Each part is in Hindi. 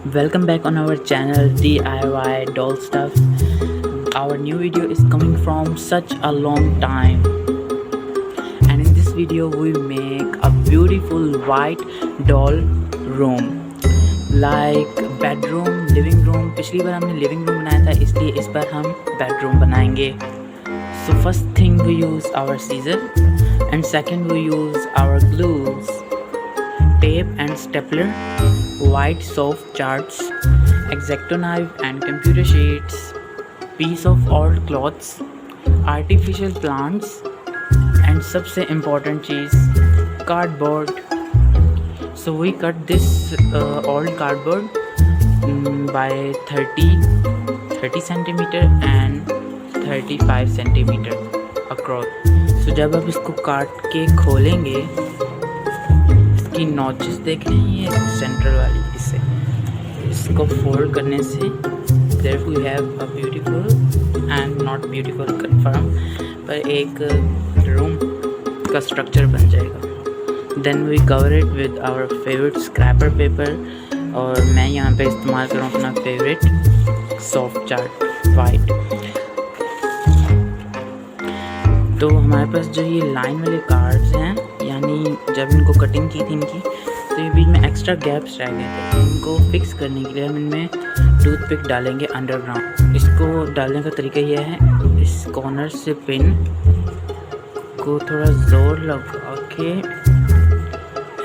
Welcome back on our channel DIY doll stuff. Our new video is coming from such a long time, and in this video we make a beautiful white doll room like bedroom, living room. पिछली बार हमने living room बनाया था, इसलिए इस बार हम bedroom बनाएंगे. So first thing we use our scissor and second we use our glues, tape and stapler, white soft charts, X-Acto knife and computer sheets, piece of old clothes, artificial plants and सबसे important cheese cardboard. So we cut this old cardboard by 30 centimeter and 35 centimeter across. So जब आप इसको काट के खोलेंगे, इसकी नॉचेस देख रहे हैं, ये सेंट्रल वाली, इसको फोल्ड करने से there we have a beautiful and not beautiful confirm पर एक रूम का स्ट्रक्चर बन जाएगा. Then we cover it with our favourite scraper paper, और मैं यहाँ पे इस्तेमाल कर रहा हूँ अपना फेवरेट सॉफ्ट चार्ट वाइट. तो हमारे पास जो ये लाइन वाले कार्ड्स हैं, यानी जब इनको कटिंग की थी इनकी, तो ये बीच में एक्स्ट्रा गैप्स रह गए थे. इनको फिक्स करने के लिए हम इनमें टूथपिक डालेंगे अंडरग्राउंड. इसको डालने का तरीका यह है, इस कॉर्नर से पिन को थोड़ा ज़ोर लगा के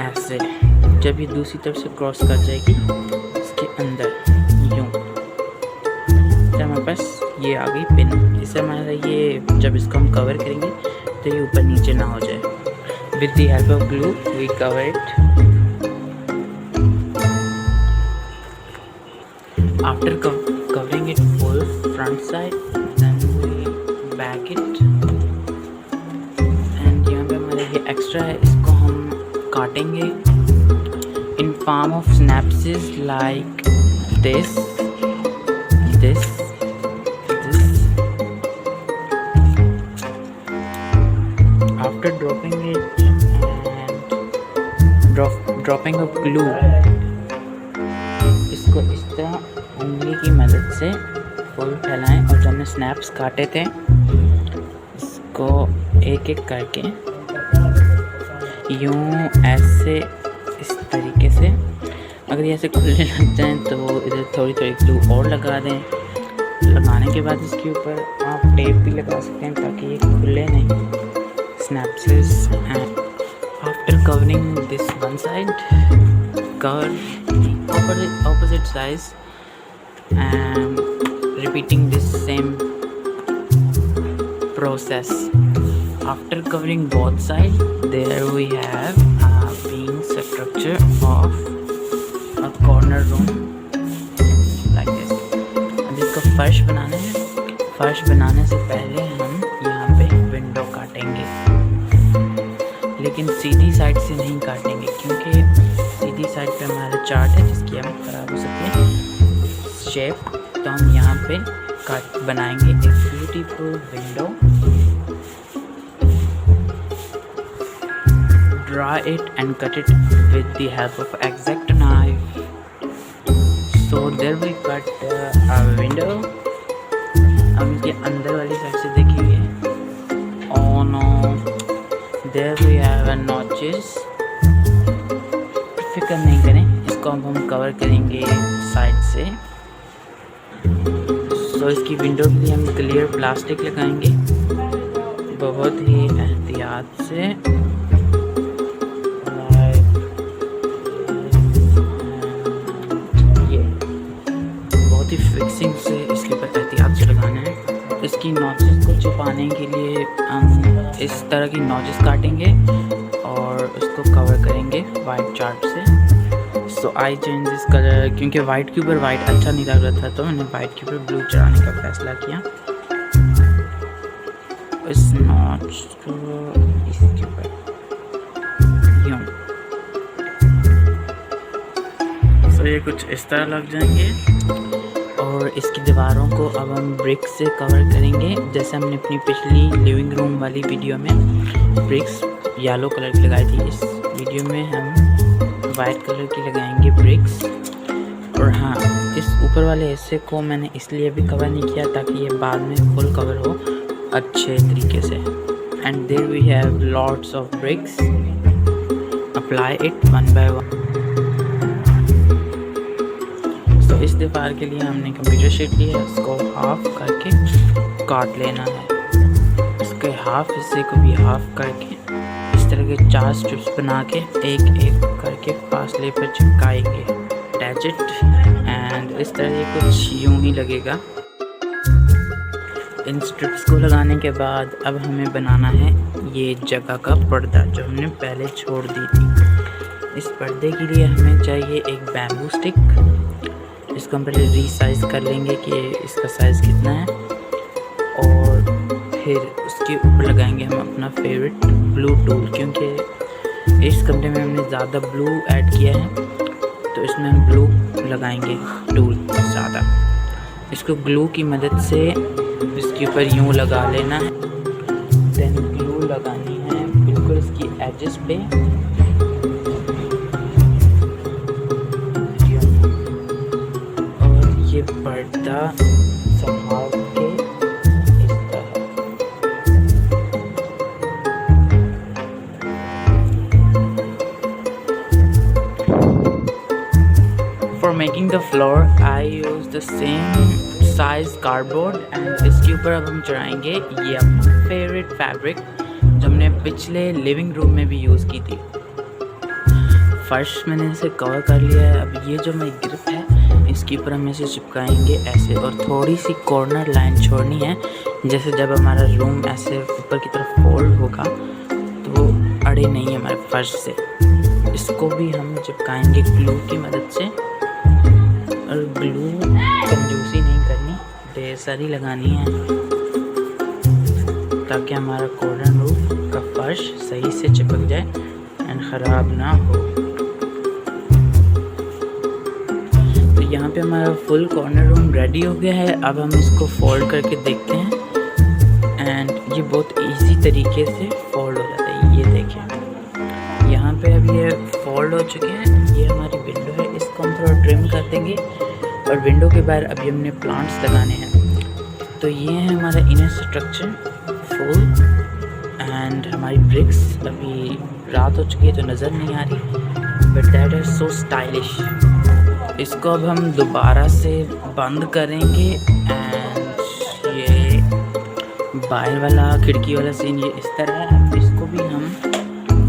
ऐसे, जब ये दूसरी तरफ से क्रॉस कर जाएगी इसके अंदर यूँ, तो हमारे पास ये आ गई पिन. इससे हमारा ये जब इसको हम कवर करेंगे तो ये ऊपर नीचे ना हो जाए. With the help of glue, we cover it. After covering it full front side, then we back it. And यहाँ पे हमारा ये extra है, इसको हम काटेंगे in form of synapses like this. After dropping it dropping of glue, इसको इस तरह उंगली की मदद से फुल फैलाएं, और जो हमने स्नैप्स काटे थे इसको एक एक करके यूँ ऐसे इस तरीके से, अगर ये ऐसे खुलने लग जाएं तो इधर थोड़ी ग्लू और लगा दें. लगाने के बाद इसके ऊपर आप टेप भी लगा सकते हैं ताकि ये खुले नहीं. Synapses, and after covering this one side, cover the opposite sides and repeating this same process. After covering both sides, there we have a being structure of a corner room like this. अब इसको फर्श बनाना है. फर्श बनाने से पहले हम यहाँ पे विंडो काटेंगे, लेकिन सीधी साइड से नहीं काटेंगे क्योंकि सीधी साइड पे हमारा चार्ट है जिसकी हम खराब हो सकते हैं शेप. तो हम यहाँ पे काट बनाएंगे एक beautiful window. Draw it and cut it with the help of X-Acto knife. So there we cut a window. हम इसके अंदर वाली साइड से देखिए, oh no, there we have a notches. फिक्र नहीं करें, इसको अब हम कवर करेंगे साइड से. सो इसकी विंडो के लिए हम क्लियर प्लास्टिक लगाएंगे बहुत ही एहतियात से. ये बहुत ही फिक्सिंग से इसके ऊपर एहतियात से लगाना है. इसकी नॉचेस को छुपाने के लिए हम इस तरह की नॉचेस काटेंगे और उसको कवर करेंगे वाइट चार्ट से. सो आई चेंज दिस कलर क्योंकि वाइट के ऊपर वाइट अच्छा नहीं लग रहा था, तो मैंने वाइट के ऊपर ब्लू चढ़ाने का फैसला किया. इस नॉच को इसके ऊपर यूँ, सो ये कुछ इस तरह लग जाएंगे. और इसकी दीवारों को अब हम ब्रिक्स से कवर करेंगे, जैसे हमने अपनी पिछली लिविंग रूम वाली वीडियो में ब्रिक्स येलो कलर की लगाई थी. इस वीडियो में हम वाइट कलर की लगाएंगे ब्रिक्स. और हाँ, इस ऊपर वाले हिस्से को मैंने इसलिए भी कवर नहीं किया ताकि ये बाद में फुल कवर हो अच्छे तरीके से। And there we have lots of bricks, apply it one by one. तो इस दीवार के लिए हमने कंप्यूटर शीट ली है, उसको हाफ करके काट लेना है। इसके हाफ हिस्से को भी हाफ करके इस तरह के 4 स्ट्रिप्स बना के एक एक करके फासले पर चिपकाएंगे, अटैच इट। एंड इस तरह ये कुछ यूं ही लगेगा। इन स्ट्रिप्स को लगाने के बाद अब हमें बनाना है ये जगह का पर्दा जो हमने पहले छोड़ दी थी। इस पर्दे के लिए हमें चाहिए एक बैम्बू स्टिक। इसको हम पहले रीसाइज कर लेंगे कि इसका साइज़ कितना है, और फिर उसके ऊपर लगाएंगे हम अपना फेवरेट ब्लू टूल, क्योंकि इस कमरे में हमने ज़्यादा ब्लू ऐड किया है तो इसमें हम ब्लू लगाएंगे टूल ज़्यादा। इसको ग्लू की मदद से इसके ऊपर यूँ लगा लेना है। देन ग्लू लगानी है बिल्कुल इसकी एजेस पे, और ये पर्दा संभाल के इस तरह। For making the floor, I use the same size cardboard and इसके ऊपर अब हम चढ़ाएंगे ये अपना फेवरेट फैब्रिक जो हमने पिछले लिविंग रूम में भी यूज़ की थी। फर्श मैंने इसे कवर कर लिया है। अब ये जो मेरी ग्रिप है इसके ऊपर हम इसे चिपकाएंगे ऐसे, और थोड़ी सी कॉर्नर लाइन छोड़नी है, जैसे जब हमारा रूम ऐसे ऊपर की तरफ फोल्ड होगा तो अड़े नहीं हमारे फर्श से। इसको भी हम चिपकाएंगे ग्लू की मदद से, और ग्लू कंजूसी नहीं करनी, ढेर सारी लगानी है ताकि हमारा कॉर्नर रूफ का फर्श सही से चिपक जाए एंड ख़राब ना हो। तो यहाँ पे हमारा फुल कॉर्नर रूम रेडी हो गया है। अब हम इसको फोल्ड करके देखते हैं एंड ये बहुत इजी तरीके से फोल्ड हो जाता है। ये देखें यहाँ पे अब ये फोल्ड हो चुके हैं। ये हमारी विंडो है, इसको हम थोड़ा ट्रिम कर देंगे, और विंडो के बाहर अभी हमने प्लांट्स लगाने हैं। तो ये है हमारा इनर स्ट्रक्चर फुल, एंड हमारी ब्रिक्स अभी रात हो चुकी है तो नज़र नहीं आ रही, but that is so stylish. इसको अब हम दोबारा से बंद करेंगे एंड ये बाहर वाला खिड़की वाला सीन ये इस तरह है। इसको भी हम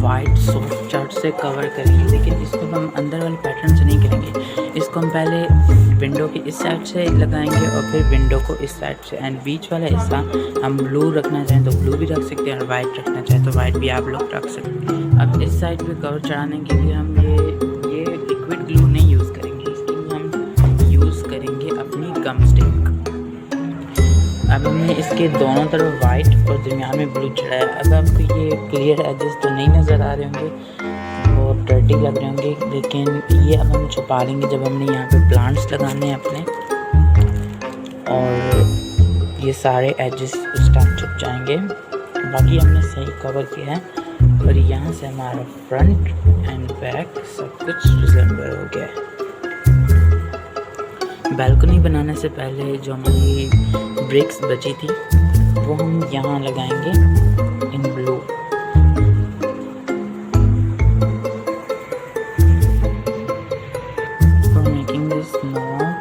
वाइट सॉफ्ट चार्ट से कवर करेंगे, लेकिन इसको हम अंदर वाले पैटर्न से नहीं करेंगे। इसको हम पहले विंडो के इस साइड से लगाएंगे और फिर विंडो को इस साइड से, एंड बीच वाला हिस्सा हम ब्लू रखना चाहें तो ब्लू भी रख सकते हैं, और वाइट रखना चाहें तो वाइट भी आप लोग रख सकते हैं। अब इस साइड पे कवर चढ़ाने के लिए हम ये लिक्विड ग्लू नहीं यूज़ करेंगे, इसके लिए हम यूज़ करेंगे अपनी गम स्टिक। अब हमने इसके दोनों तरफ वाइट और दरमियान में ब्लू चढ़ाया। अब आपको ये क्लियर एजेस तो नहीं नज़र आ रहे होंगे, बहुत डर्टी लग रहे होंगे, लेकिन ये अब हम छुपा लेंगे जब हमने यहाँ पे प्लांट्स लगाने हैं अपने, और ये सारे एजेस उस टाइम छुप जाएंगे। बाकी हमने सही कवर किया है, और यहाँ से हमारा फ्रंट एंड बैक सब कुछ रिजेंबल हो गया है। बैल्कनी बनाने से पहले जो हमारी ब्रिक्स बची थी वो हम यहाँ लगाएंगे in blue. For making this knot,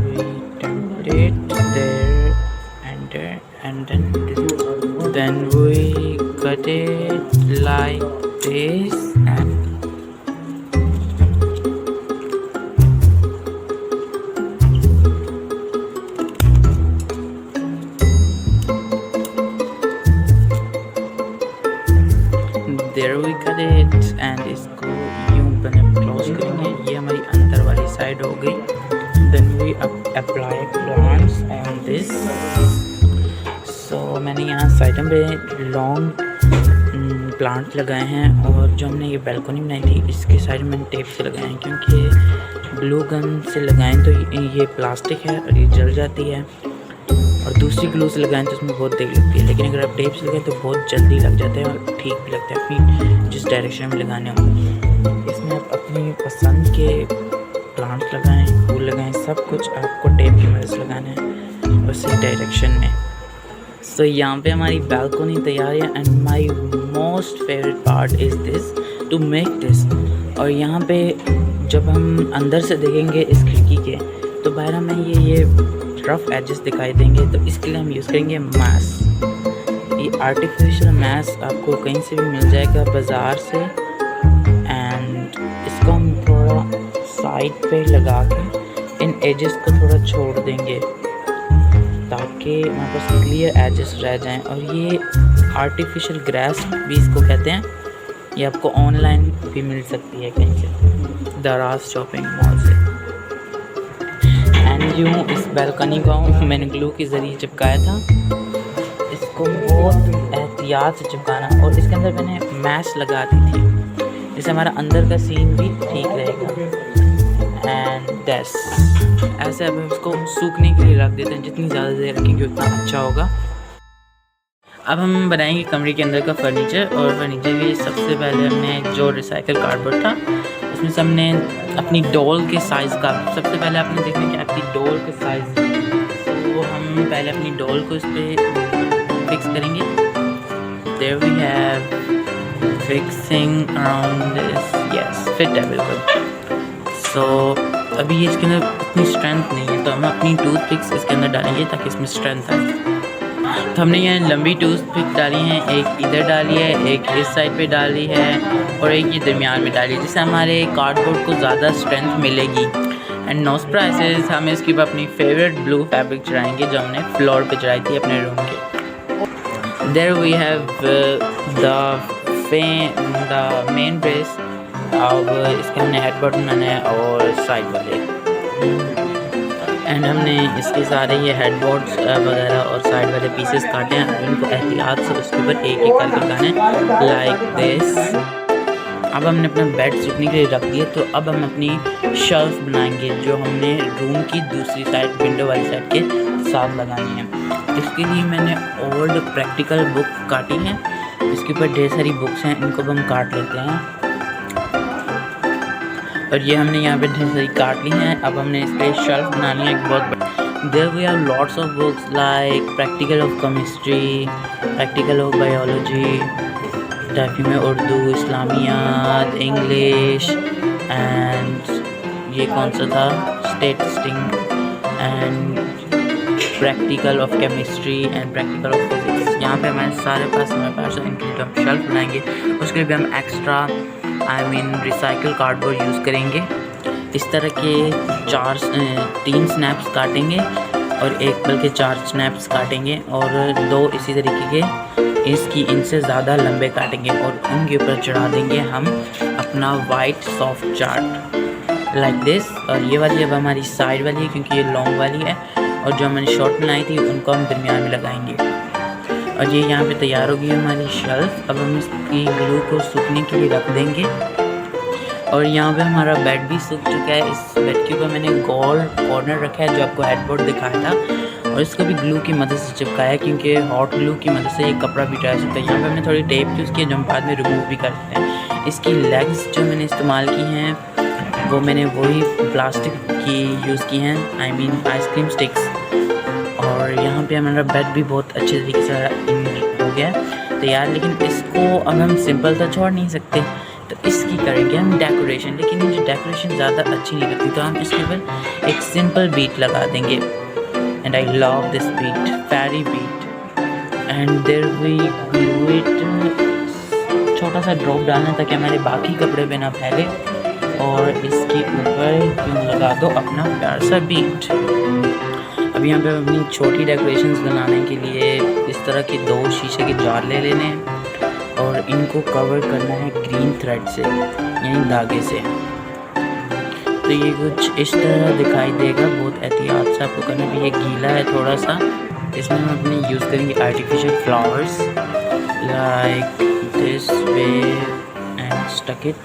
we tempt it there and there, and then we cut it like this. There we cut it, and इसको यूँ बने क्लोज करेंगे। ये हमारी अंदर वाली साइड हो गई। Then we apply plants on this. So मैंने यहाँ साइड पे लॉन्ग प्लांट लगाए हैं, और जो हमने ये बैल्कनी बनाई थी इसके साइड में टेप से लगाए हैं, क्योंकि ग्लू गन से लगाएं तो ये प्लास्टिक है और ये जल जाती है, और दूसरी ग्लू से लगाएं तो उसमें बहुत देर लगती है, लेकिन अगर आप टेप से लगाएं तो बहुत जल्दी लग जाते हैं और ठीक भी लगता है अपनी जिस डायरेक्शन में लगाने हो। इसमें आप अपनी पसंद के प्लांट्स लगाएं, फूल लगाएं, सब कुछ आपको टेप की मदद से लगाना है उसी डायरेक्शन में। सो यहाँ पे हमारी बालकनी तैयार है and my most favourite part is this to make this. और यहाँ पे जब हम अंदर से देखेंगे इस खिड़की के तो बाहर हमें ये रफ एजेस दिखाई देंगे, तो इसके लिए हम यूज़ करेंगे मैस। ये आर्टिफिशियल मैस आपको कहीं से भी मिल जाएगा बाज़ार से, एंड इसको हम थोड़ा साइड पे लगा के इन एजेस को थोड़ा छोड़ देंगे ताकि हमारे पास क्लियर एजेस रह जाएं। और ये आर्टिफिशियल ग्रास भी इसको कहते हैं, ये आपको ऑनलाइन भी मिल सकती है कहीं से, दराज शॉपिंग मॉल से। एंड यूँ इस बालकनी को मैंने ग्लू के ज़रिए चिपकाया था, इसको बहुत एहतियात से चिपकाना, और इसके अंदर मैंने मैश लगा दी थी जिससे हमारा अंदर का सीन भी ठीक रहेगा। एंड दैट्स ऐसे अब हम इसको सूखने के लिए रख देते हैं, जितनी ज़्यादा देर रखेंगे उतना अच्छा होगा। अब हम बनाएंगे कमरे के अंदर का फर्नीचर, और फर्नीचर के लिए सबसे पहले हमने जो रिसाइकल कार्डबोर्ड था उसमें से हमने अपनी डॉल के साइज़ का, सबसे पहले आपने देखना कि आपकी डॉल के साइज़, तो हम पहले अपनी डॉल को इस पर फिक्स करेंगे। There we have fixing around this, yes fit है बिल्कुल। सो अभी ये इसके अंदर इतनी स्ट्रेंथ नहीं है, तो हम अपनी टूथ पिक्स इसके अंदर डालेंगे ताकि इसमें स्ट्रेंथ आए। तो हमने यहाँ लंबी टूथ पिक डाली है, एक इधर डाली है, एक इस साइड पे डाली है और एक ये दरमियान में डाली है, जिससे हमारे कार्डबोर्ड को ज़्यादा स्ट्रेंथ मिलेगी। एंड नो सरप्राइजेस, हम इसके ऊपर अपनी फेवरेट ब्लू फैब्रिक चढ़ाएंगे जो हमने फ्लोर पे चढ़ाई थी अपने रूम के। There we have the main brace. अब इसके हमने हेड बटन बनाना है और साइड वाले, एंड हमने इसके सारे ये हेडबोर्ड्स वगैरह और साइड वाले पीसेस काटे हैं, इनको एहतियात से उसके ऊपर एक एक करके लगाना है लाइक दिस। अब हमने अपना बेड सूखने के लिए रख दिया, तो अब हम अपनी शेल्फ बनाएंगे जो हमने रूम की दूसरी साइड, विंडो वाली साइड के साथ लगानी है। इसके लिए मैंने ओल्ड प्रैक्टिकल बुक काटी है, इसके ऊपर ढेर सारी बुक्स हैं, इनको हम काट लेते हैं। और ये हमने यहाँ पे ढेर सारी काट ली हैं। अब हमने इस पर शेल्फ बनानी है एक बहुत बड़ी। There we have lots of books like practical of chemistry, practical of biology, टाइपी में उर्दू, इस्लामियात, इंग्लिश, एंड ये कौन सा था, statistics, and practical of chemistry and practical of physics. यहाँ पे हमारे हमारे पास इनके लिए हम शेल्फ बनाएंगे, उसके लिए भी हम एक्स्ट्रा रिसाइकल कार्डबोर्ड यूज़ करेंगे। इस तरह के 3 स्नैप्स काटेंगे और एक बल्कि 4 स्नैप्स काटेंगे और 2 इसी तरीके के इनसे ज़्यादा लंबे काटेंगे और उनके ऊपर चढ़ा देंगे हम अपना white soft chart like this. और ये वाली अब हमारी साइड वाली है क्योंकि ये लॉन्ग वाली है, और जो मैंने शॉर्ट बनाई थी उनको हम दरमियान में लगाएंगे। और ये यहाँ पे तैयार हो गई हमारी शेल्फ। अब हम इसकी ग्लू को सूखने के लिए रख देंगे। और यहाँ पे हमारा बेड भी सूख चुका है। इस बेड के ऊपर मैंने गोल कॉर्नर रखा है जो आपको हेडबोर्ड दिखाया था, और इसको भी ग्लू की मदद से चिपकाया है क्योंकि हॉट ग्लू की मदद से ये कपड़ा भी ड्राई सकता है। यहाँ पे हमने थोड़ी टेप यूज़ की है जो हम बाद में रिमूव भी कर सकते हैं। इसकी लेग्स जो मैंने इस्तेमाल की हैं वो मैंने वही प्लास्टिक की यूज़ की हैं, आइसक्रीम स्टिक्स। और यहाँ पे हमारा बेड भी बहुत अच्छे तरीके से हो गया तैयार। लेकिन इसको अब हम सिंपल तो छोड़ नहीं सकते, तो इसकी करेंगे हम डेकोरेशन। लेकिन मुझे डेकोरेशन ज़्यादा अच्छी नहीं लगती, तो हम इसके ऊपर एक सिंपल बीट लगा देंगे। And I love this beat, fairy beat. And there we glue it, छोटा सा ड्रॉप डालना ताकि हमारे बाकी कपड़े पे ना फैले, और इसके ऊपर लगा दो अपना प्यार सा बीट। अब यहाँ पे अपनी छोटी डेकोरेशंस बनाने के लिए इस तरह के 2 शीशे के जार ले लेने हैं और इनको कवर करना है ग्रीन थ्रेड से, यानी धागे से। तो ये कुछ इस तरह दिखाई देगा, बहुत एहतियात से आपको करना भी। ये गीला है थोड़ा सा, इसमें हम अपने यूज़ करेंगे artificial flowers like this way and stuck it.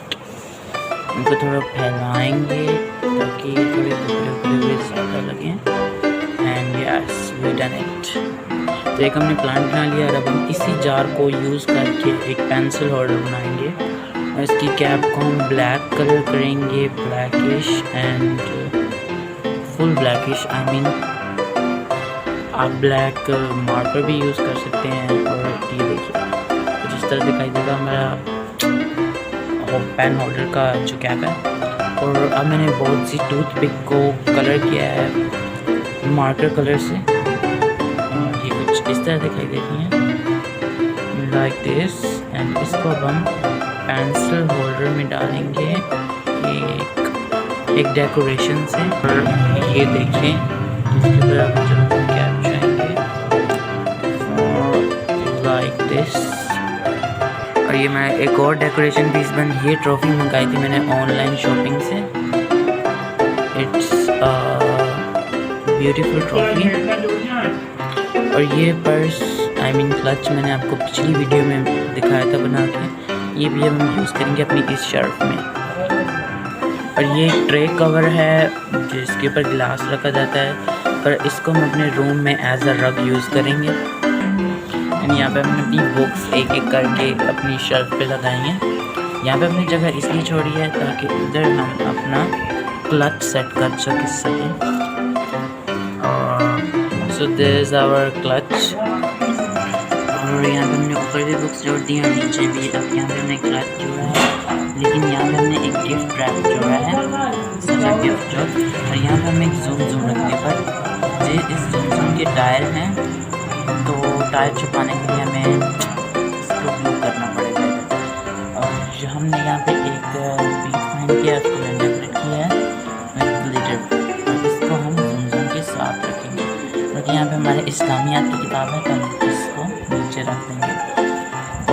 इनको थोड़ा फैलाएंगे ताकि थोड़े टुकड़े हुए ज़्यादा लगें। And yes we done it. तो एक हमने प्लांट बना लिया, और अब हम इसी जार को यूज़ करके एक पेंसिल होल्डर बनाएंगे इसकी कैप को हम ब्लैक कलर करेंगे, blackish and full blackish. I mean आप ब्लैक मार्कर भी यूज़ कर सकते हैं। और ये देखिए कुछ इस तरह दिखाई देगा मेरा पेन होल्डर का जो कैप है। और अब मैंने बहुत सी टूथपिक को कलर किया है मार्कर कलर से। ये कुछ इस तरह दिखाई देती हैं लाइक दिस। एंड इसको अब हम पेंसिल होल्डर में डालेंगे एक डेकोरेशन से। और ये देखें इसके ऊपर आप जब कैप जाएंगे लाइक दिस। और ये मैं एक और डेकोरेशन पीस बन ये ट्रॉफी मंगाई थी मैंने ऑनलाइन शॉपिंग से। It's beautiful trophy. और ये पर्स आई मीन क्लच मैंने आपको पिछली वीडियो में दिखाया था बना के। ये भी हम यूज़ करेंगे अपनी इस शर्ट में। और ये एक ट्रे कवर है जिसके ऊपर गिलास रखा जाता है, पर इसको हम अपने रूम में एज अ रग यूज़ करेंगे। एंड यहाँ पे हमने अपनी बुक्स एक एक करके अपनी शेल्फ पे लगाएंगे। यहाँ पे अपनी जगह इसलिए छोड़ी है ताकि इधर हम अपना क्लच सेट कर सकें। So this is our clutch. और यहाँ पे हमने ऊपर भी बुक्स जोड़ दी और नीचे भी। अब यहाँ पे हमने क्लच जोड़ा है, लेकिन यहाँ पे हमने एक गिफ्ट रैप जोड़ा है, सजा गिफ्ट जो। और यहाँ पे हम एक जूम रखते हैं, पर ये इस जूम के टायर हैं तो टायर छुपाने के लिए हमें इसको ब्लू करना पड़ेगा। और जो हमने यहाँ पे एक बीट फाइंड किया उसको मैंने डेकोरेट किया है ग्लिटर। और इसको हम जूम के साथ रखेंगे। और यहाँ पे हमारे इस्लामियात की किताब है तो हम इसको नीचे रख देंगे।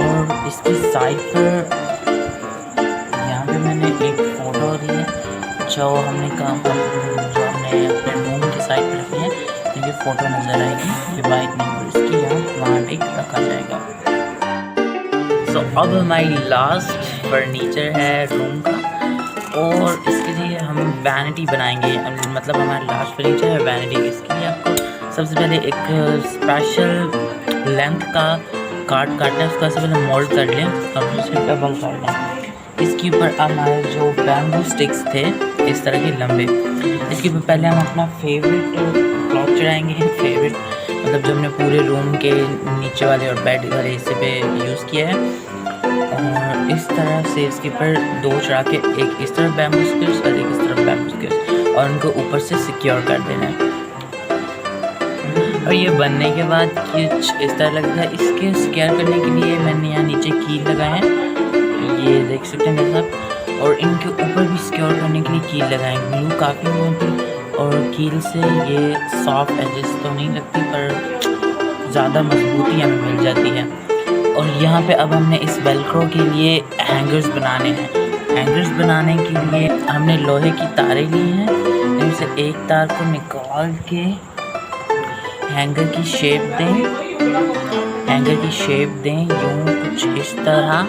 और इसकी साइड पर यहाँ पे मैंने एक फ़ोटो दी है जो हमने अपने रूम के साइड पर रखी है। तो ये फ़ोटो नज़र आएगी, ये बाइक नहीं, और इसकी यहाँ प्लांट एक रखा जाएगा। सो अब हमारी लास्ट फर्नीचर है रूम का। और इसके लिए हम वैनिटी बनाएंगे, मतलब हमारा लास्ट फर्नीचर है वैनिटी। इसके लिए आपको सबसे पहले एक स्पेशल लेंथ का कार्ड काटना है। उसका सबसे पहले मोल्ड कर लें और उसे डबल कर लें। इसके ऊपर हमारे जो बैम्बू स्टिक्स थे इस तरह के लंबे, इसके ऊपर पहले हम अपना फेवरेट क्लॉथ चढ़ाएंगे। फेवरेट मतलब जो हमने पूरे रूम के नीचे वाले और बेड वाले हिस्से पे यूज़ किया है। और इस तरह से इसके ऊपर दो चढ़ा के, एक इस तरफ बैम्बू स्टिक्स और एक इस तरफ बैम्बू स्टिक्स, और उनको ऊपर से सिक्योर कर देना है। और ये बनने के बाद कुछ इस तरह लगता है। इसके सिक्योर करने के लिए मैंने यहाँ नीचे कील लगाए हैं, ये देख सकते हैं मेरे साथ। और इनके ऊपर भी सिक्योर करने के लिए कील लगाएंगे। ग्लू काफ़ी होती और कील से ये सॉफ्ट एजेस तो नहीं लगती, पर ज़्यादा मजबूती हमें मिल जाती है। और यहाँ पे अब हमने इस वेलक्रो के लिए हैंगर्स बनाने हैं। हैंगर्स बनाने के लिए हमने लोहे की तारें ली हैं, इनसे एक तार को निकाल के हैंगर की शेप दें यूँ कुछ इस तरह।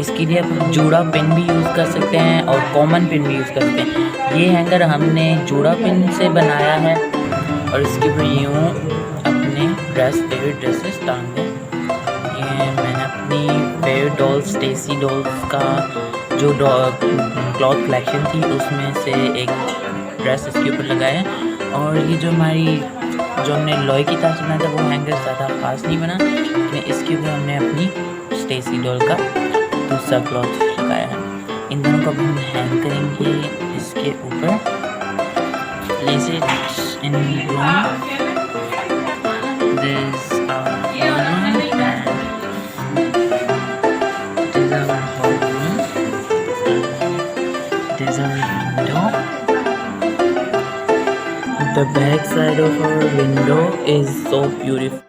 इसके लिए आप जूड़ा पिन भी यूज़ कर सकते हैं और कॉमन पिन भी यूज़ कर सकते हैं। ये हैंगर हमने जूड़ा पिन से बनाया है। और इसके ऊपर यूँ अपने फेवरेट ड्रेसेस टांग दें। ये मैंने अपनी फेवरेट डॉल स्टेसी डॉल्स का जो क्लॉथ कलेक्शन थी उसमें से एक ड्रेस इसके ऊपर लगाया है। और ये जो हमने लोहे की तार से बनाया था वो हैंगर ज़्यादा ख़ास नहीं बना, लेकिन इसके ऊपर हमने अपनी स्टेसी डॉल का दूसरा क्लॉथ लगाया है। इन दोनों को हम हैंग करेंगे इसके ऊपर। Place it in room. This window. The back side of our window is so beautiful.